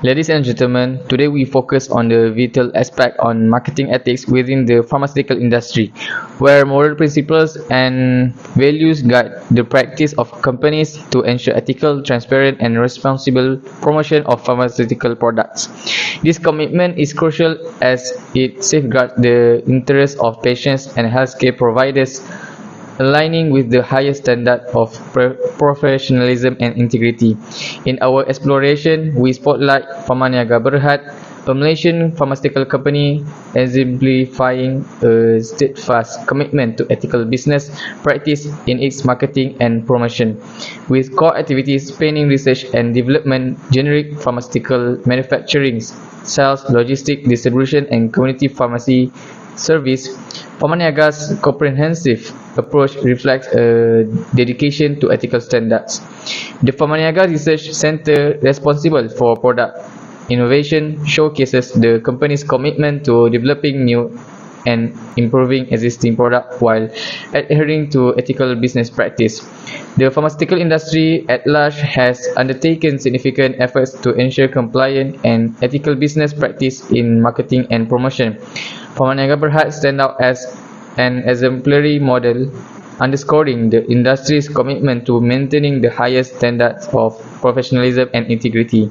Ladies and gentlemen, today we focus on the vital aspect on marketing ethics within the pharmaceutical industry, where moral principles and values guide the practice of companies to ensure ethical, transparent, and responsible promotion of pharmaceutical products. This commitment is crucial as it safeguards the interests of patients and healthcare providers, aligning with the highest standard of professionalism and integrity. In our exploration, we spotlight Pharmaniaga Berhad, a Malaysian pharmaceutical company exemplifying a steadfast commitment to ethical business practice in its marketing and promotion, with core activities spanning research and development, generic pharmaceutical manufacturing, sales, logistics, distribution, and community pharmacy service. Pharmaniaga's comprehensive approach reflects a dedication to ethical standards. The Pharmaniaga Research Center, responsible for product innovation, showcases the company's commitment to developing new and improving existing products while adhering to ethical business practice. The pharmaceutical industry at large has undertaken significant efforts to ensure compliant and ethical business practice in marketing and promotion. Pharmaniaga Berhad stands out as an exemplary model, underscoring the industry's commitment to maintaining the highest standards of professionalism and integrity.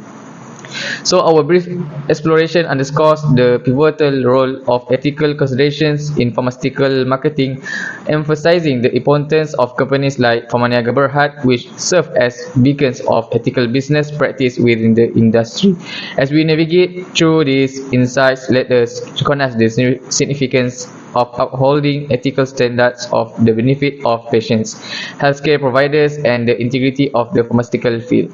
So our brief exploration underscores the pivotal role of ethical considerations in pharmaceutical marketing, emphasizing the importance of companies like Pharmaniaga Berhad, which serve as beacons of ethical business practice within the industry. As we navigate through these insights, let us recognize the significance of upholding ethical standards of the benefit of patients, healthcare providers, and the integrity of the pharmaceutical field.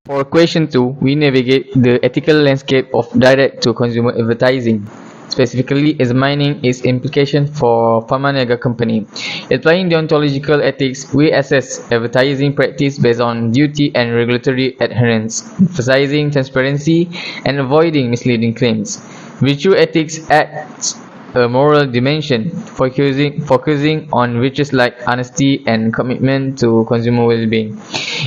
For question 2, we navigate the ethical landscape of direct-to-consumer advertising, specifically examining its implication for Pharmaniaga company. Applying deontological ethics, we assess advertising practice based on duty and regulatory adherence, emphasizing transparency and avoiding misleading claims. Virtue ethics adds a moral dimension, focusing on virtues like honesty and commitment to consumer well-being.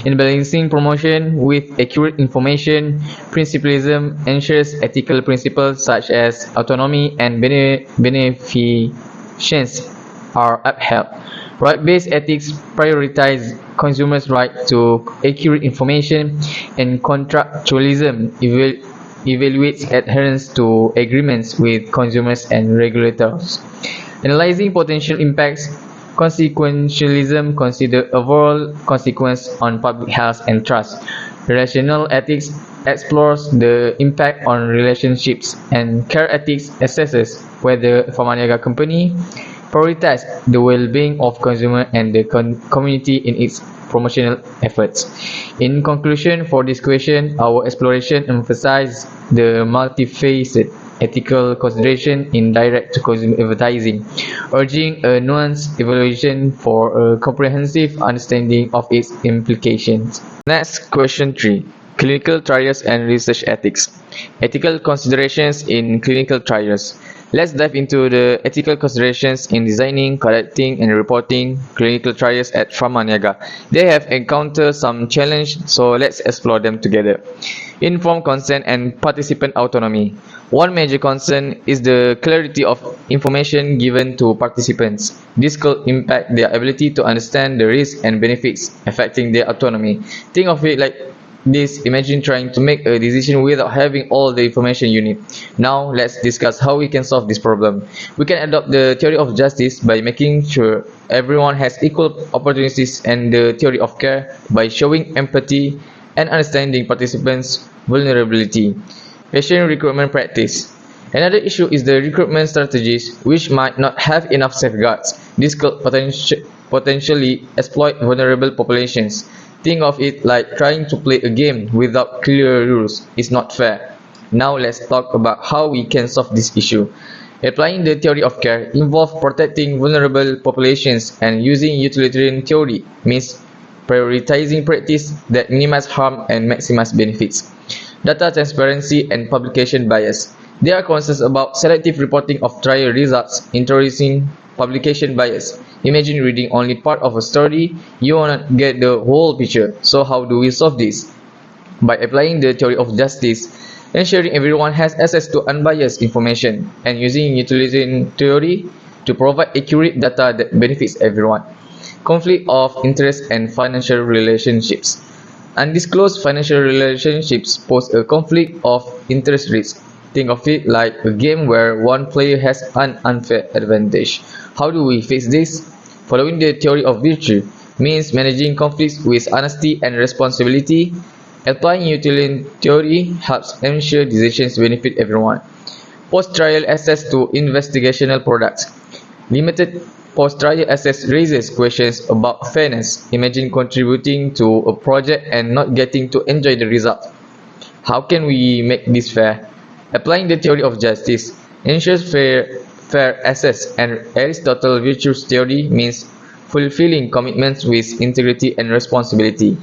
In balancing promotion with accurate information, principlism ensures ethical principles such as autonomy and beneficence are upheld. Right-based ethics prioritize consumers' right to accurate information, and contractualism evaluates adherence to agreements with consumers and regulators. Analyzing potential impacts, consequentialism considers overall consequence on public health and trust. Relational ethics explores the impact on relationships, and care ethics assesses whether Pharmaniaga company prioritizes the well-being of consumer and the community in its promotional efforts. In conclusion, for this question, our exploration emphasizes the multifaceted ethical consideration in direct-to-consumer advertising, urging a nuanced evaluation for a comprehensive understanding of its implications. Next, question 3. Clinical trials and research ethics. Ethical considerations in clinical trials. Let's dive into the ethical considerations in designing, conducting, and reporting clinical trials at Pharmaniaga. They have encountered some challenges, so let's explore them together. Informed consent and participant autonomy. One major concern is the clarity of information given to participants. This could impact their ability to understand the risks and benefits, affecting their autonomy. Think of it like this: imagine trying to make a decision without having all the information you need. Now let's discuss how we can solve this problem. We can adopt the theory of justice by making sure everyone has equal opportunities, and the theory of care by showing empathy and understanding participants' vulnerability. Patient recruitment practice. Another issue is the recruitment strategies, which might not have enough safeguards. This could potentially exploit vulnerable populations. Think of it like trying to play a game without clear rules is not fair. Now let's talk about how we can solve this issue. Applying the theory of care involves protecting vulnerable populations, and using utilitarian theory means prioritizing practice that minimize harm and maximize benefits. Data transparency and publication bias. There are concerns about selective reporting of trial results, introducing publication bias. Imagine reading only part of a story, you want to get the whole picture. So how do we solve this? By applying the theory of justice, ensuring everyone has access to unbiased information, and using utilitarian theory to provide accurate data that benefits everyone. Conflict of interest and financial relationships. Undisclosed financial relationships pose a conflict of interest risk. Think of it like a game where one player has an unfair advantage. How do we fix this? Following the theory of virtue means managing conflicts with honesty and responsibility. Applying utilitarian theory helps ensure decisions benefit everyone. Post-trial access to investigational products. Limited post-trial access raises questions about fairness. Imagine contributing to a project and not getting to enjoy the result. How can we make this fair? Applying the theory of justice ensures fair access, and Aristotle's virtues theory means fulfilling commitments with integrity and responsibility.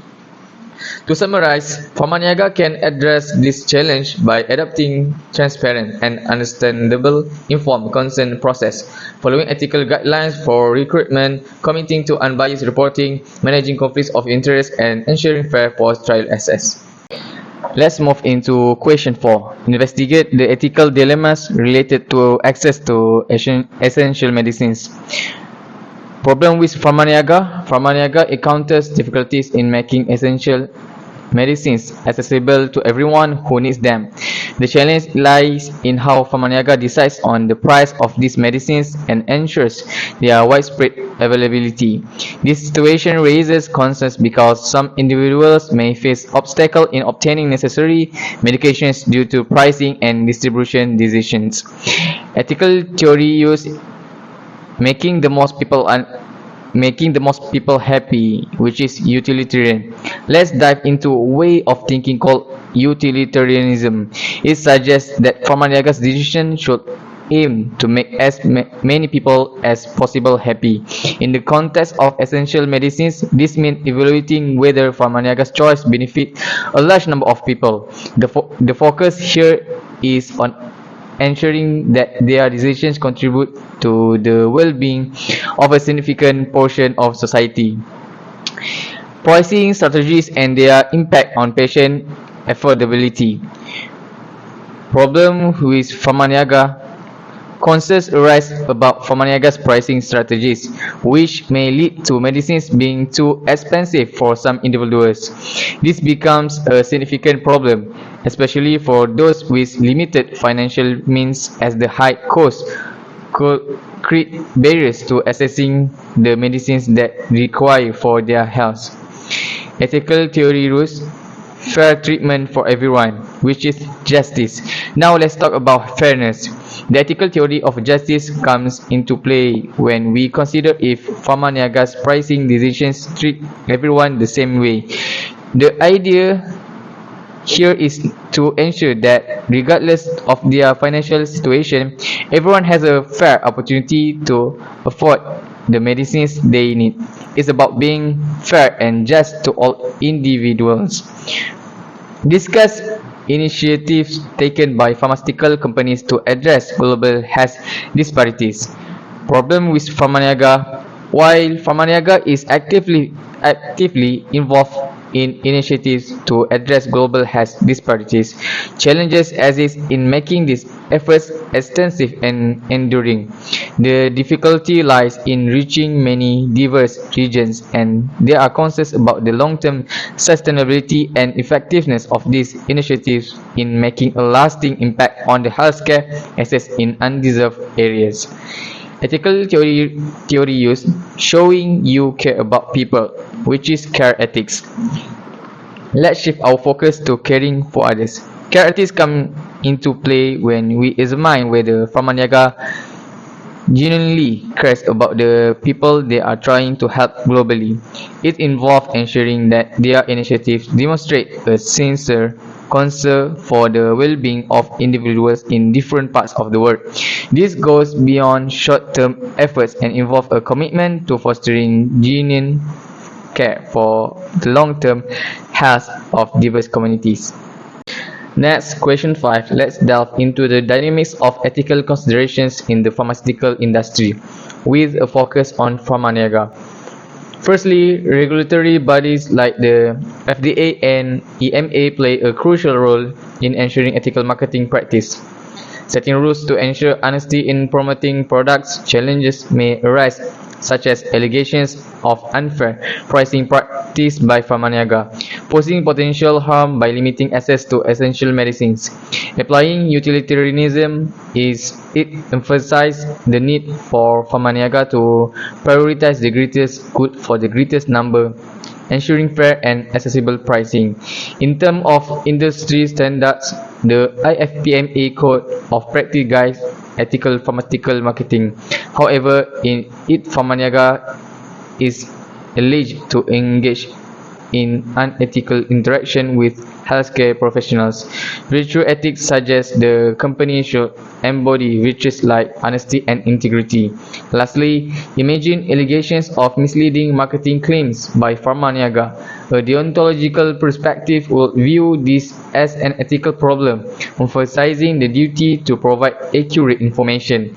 To summarize, Pharmaniaga can address this challenge by adopting transparent and understandable informed consent process, following ethical guidelines for recruitment, committing to unbiased reporting, managing conflicts of interest, and ensuring fair post-trial access. Let's move into question 4. Investigate the ethical dilemmas related to access to essential medicines. Problem with Pharmaniaga. Pharmaniaga encounters difficulties in making essential medicines accessible to everyone who needs them. The challenge lies in how Pharmaniaga decides on the price of these medicines and ensures their widespread availability. This situation raises concerns because some individuals may face obstacles in obtaining necessary medications due to pricing and distribution decisions. Ethical theory use making the most people happy, which is utilitarian. Let's dive into a way of thinking called utilitarianism. It suggests that Pharmaniaga's decision should aim to make as many people as possible happy. In the context of essential medicines, this means evaluating whether Pharmaniaga's choice benefits a large number of people. The focus here is on ensuring that their decisions contribute to the well-being of a significant portion of society. Pricing strategies and their impact on patient affordability. Problem with Pharmaniaga. Concerns arise about Pharmaniaga's pricing strategies, which may lead to medicines being too expensive for some individuals. This becomes a significant problem, especially for those with limited financial means, as the high cost could create barriers to accessing the medicines that require for their health. Ethical theory rules fair treatment for everyone, which is justice. Now let's talk about fairness. The ethical theory of justice comes into play when we consider if Pharmaniaga's pricing decisions treat everyone the same way. The idea here is to ensure that regardless of their financial situation, everyone has a fair opportunity to afford the medicines they need. It's about being fair and just to all individuals. Discuss initiatives taken by pharmaceutical companies to address global health disparities. Problem with Pharmaniaga. While Pharmaniaga is actively involved in initiatives to address global health disparities, challenges exist in making these efforts extensive and enduring. The difficulty lies in reaching many diverse regions, and there are concerns about the long-term sustainability and effectiveness of these initiatives in making a lasting impact on the healthcare access in undeserved areas. Ethical theory use showing you care about people, which is care ethics. Let's shift our focus to caring for others. Care ethics come into play when we examine whether Pharmaniaga genuinely cares about the people they are trying to help globally. It involves ensuring that their initiatives demonstrate a sincere concern for the well-being of individuals in different parts of the world. This goes beyond short-term efforts and involves a commitment to fostering genuine care for the long-term health of diverse communities. Next, question 5. Let's delve into the dynamics of ethical considerations in the pharmaceutical industry, with a focus on Pharmaniaga. Firstly, regulatory bodies like the FDA and EMA play a crucial role in ensuring ethical marketing practice. Setting rules to ensure honesty in promoting products. Challenges may arise, such as allegations of unfair pricing practice by Pharmaniaga, posing potential harm by limiting access to essential medicines. Applying utilitarianism it emphasizes the need for Pharmaniaga to prioritize the greatest good for the greatest number, ensuring fair and accessible pricing. In terms of industry standards, the IFPMA Code of Practice guides ethical pharmaceutical marketing. However, in it, Pharmaniaga is alleged to engage in unethical interaction with healthcare professionals. Virtue ethics suggests the company should embody virtues like honesty and integrity. Lastly, imagine allegations of misleading marketing claims by Pharmaniaga. A deontological perspective would view this as an ethical problem, emphasizing the duty to provide accurate information.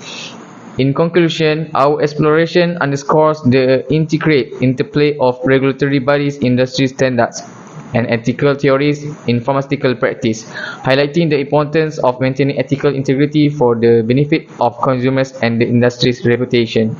In conclusion, our exploration underscores the intricate interplay of regulatory bodies, industry standards, and ethical theories in pharmaceutical practice, highlighting the importance of maintaining ethical integrity for the benefit of consumers and the industry's reputation.